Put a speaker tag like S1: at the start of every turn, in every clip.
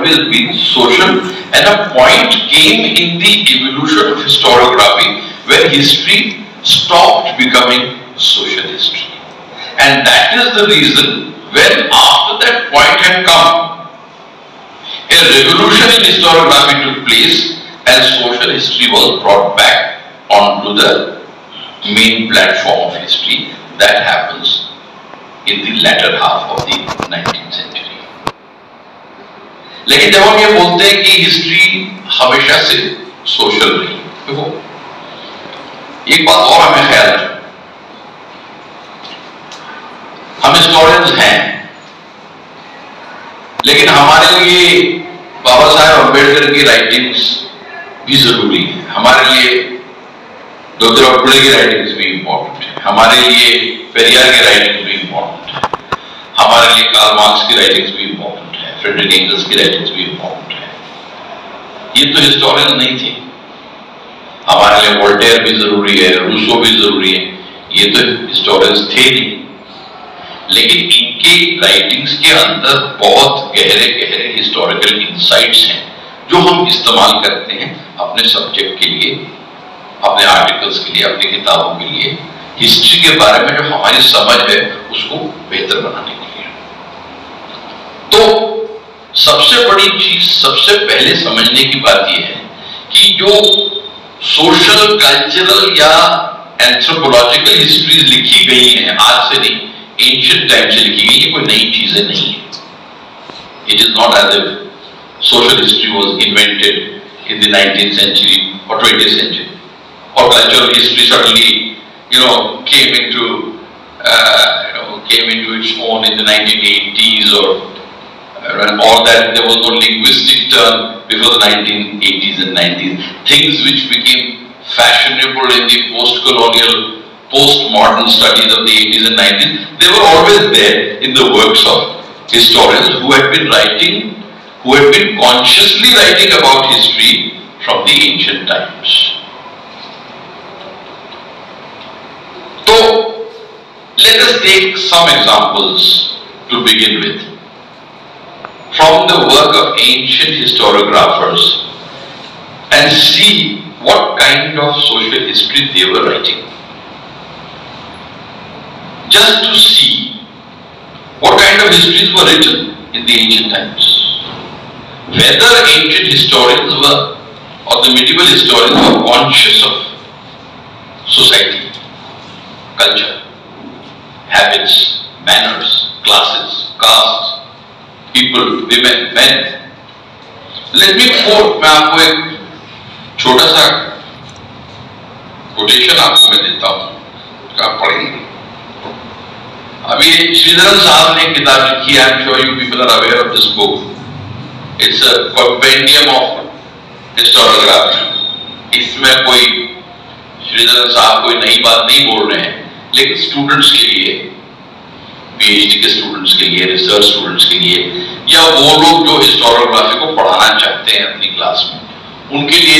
S1: always been social, and a point came in the evolution of historiography when history stopped becoming social history. And that is the reason when after that point had come, a revolution in historiography took place and social history was brought back onto the main platform of history. That happens in the latter half of the 19th century. लेकिन जब हम ये बोलते हैं कि history हमेशा से social रही, देखो एक बात और हमें ख्याल रखना, हम हिस्टोरियंस हैं, लेकिन हमारे लिए बाबा साहेब अम्बेडकर की राइटिंग्स भी जरूरी है, हमारे लिए डॉक्टर फुले की राइटिंग्स भी इंपॉर्टेंट है, हमारे लिए पेरियार की राइटिंग्स भी इंपॉर्टेंट है, हमारे लिए कार्ल मार्क्स की राइटिंग्स भी इंपॉर्टेंट है, फ्रेडरिक एंगल्स की राइटिंग्स भी इंपॉर्टेंट है। ये तो हिस्टोरियंस नहीं थे, हमारे लिए वोल्टेयर भी जरूरी है, रूसो भी जरूरी है, ये तो हिस्टोरियंस थे नहीं, लेकिन इनके राइटिंग्स के अंदर बहुत गहरे गहरे हिस्टोरिकल इंसाइट्स हैं जो हम इस्तेमाल करते हैं अपने सब्जेक्ट के लिए, अपने आर्टिकल्स के लिए, अपनी किताबों के लिए, हिस्ट्री के बारे में जो हमारी समझ है उसको बेहतर बनाने के लिए। तो सबसे बड़ी चीज, सबसे पहले समझने की बात यह है कि जो सोशल, कल्चरल या एंथ्रोपोलॉजिकल हिस्ट्रीज लिखी गई हैं, आज से नहीं, एंशिएंट टाइम से लिखी गई, ये कोई नई चीजें नहीं है। It is not as if social history was invented in the 19th century or 20th century, or cultural history suddenly came into its own in the 1980s, or that there was no linguistic term before the 1980s and 90s. Things which became fashionable in the post-colonial, post-modern studies of the 80s and 90s, they were always there in the works of historians who had been writing, who had been consciously writing about history from the ancient times. So, let us take some examples to begin with from the work of ancient historiographers and see what kind of social history they were writing. Just to see what kind of histories were written in the ancient times. Whether ancient historians were, or the medieval historians were conscious of society, culture, habits, manners, classes, castes, people, women, men. Let me quote, मैं आपको एक छोटा सा quotation आपको मैं देता हूँ, आप पढ़ेंगे। अभी श्रीधरन साहब ने एक किताब लिखी है, I'm sure you people are aware of this book. It's a compendium of historiography. इसमें कोई श्रीधरन साहब कोई नई बात नहीं बोल रहे हैं, लेकिन स्टूडेंट्स के लिए, पीएचडी के स्टूडेंट्स के लिए, रिसर्च स्टूडेंट्स के लिए, या वो लोग जो हिस्टोरियोग्राफी को पढ़ाना चाहते हैं अपनी क्लास में, उनके लिए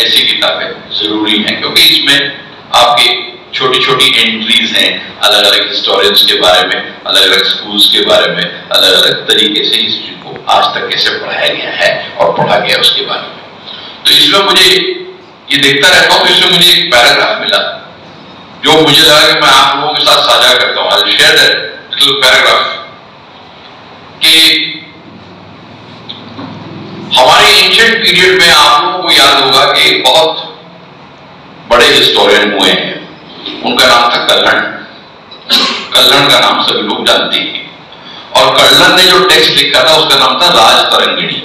S1: ऐसी किताबें जरूरी हैं, क्योंकि इसमें आपके छोटी छोटी एंट्रीज हैं अलग अलग हिस्टोरियंस के बारे में, अलग अलग स्कूल्स के बारे में, अलग अलग तरीके से हिस्ट्री को आज तक कैसे पढ़ाया गया है और पढ़ा गया उसके बारे में। तो इसमें मुझे ये देखता रहता हूँ, इसमें मुझे एक पैराग्राफ मिला जो मुझे लगा कि मैं आप लोगों के साथ साझा करता हूँ। I'll share that little paragraph कि हमारे एंशिएंट पीरियड में आप लोगों को याद होगा कि बहुत बड़े हिस्टोरियन हुए हैं, उनका नाम था कल्हण। कल्हण का नाम सभी लोग जानते हैं, और कल्हण ने जो टेक्स्ट लिखा था उसका नाम था राजतरंगिणी।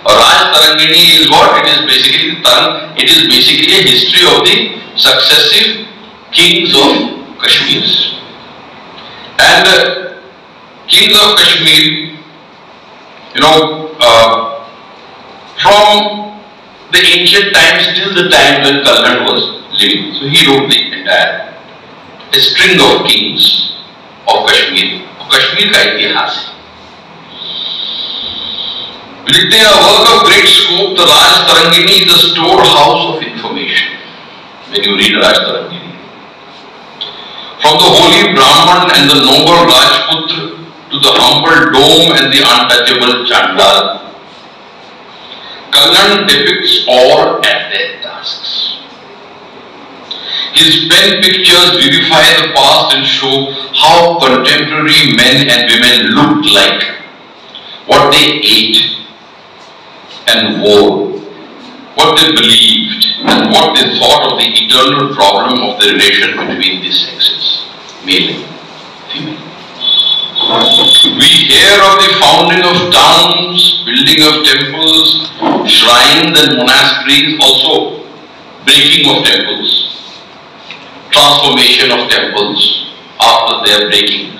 S1: और Rajatarangini is what it is basically, it is basically a history of the successive kings of Kashmir. And kings of Kashmir, from the ancient times till the time when Kalhan was living. So he wrote the entire string of kings of Kashmir. Kashmir का इतिहास है। लिखते हैं, a work of great scope, the Rajtarangini is the storehouse of information. When you read Rajtarangini, from the holy Brahman and the noble Rajputra to the humble dome and the untouchable Chandal, Kalhan depicts all at their tasks. His pen pictures vivify the past and show how contemporary men and women looked like, what they ate and wore, what they believed, and what they thought of the eternal problem of the relation between the sexes, male and female. We hear of the founding of towns, building of temples, shrines and monasteries, also breaking of temples, transformation of temples after their breaking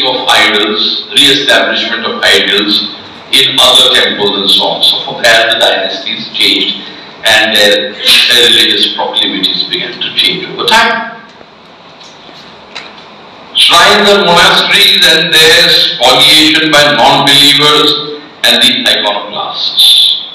S1: of idols, re-establishment of idols in other temples and so on and so forth, as the dynasties changed and their religious proclivities began to change over time. Shrines and monasteries and their spoliation by non-believers and the iconoclasts.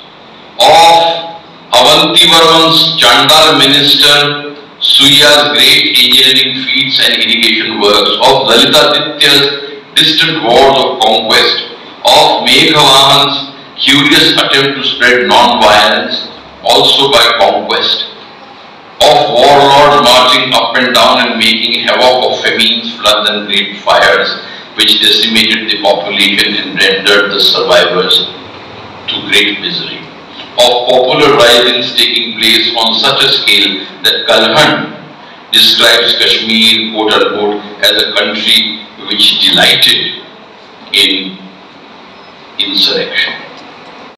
S1: Of Avantivarman's Chandal minister, Surya's great engineering feats and irrigation works, of Lalitaditya's distant wars of conquest, of Meghavan's curious attempt to spread non-violence also by conquest, of warlords marching up and down and making havoc of famines, floods and great fires which decimated the population and rendered the survivors to great misery, of popular risings taking place on such a scale that Kalhan describes Kashmir, quote unquote, as a country which delighted in insurrection.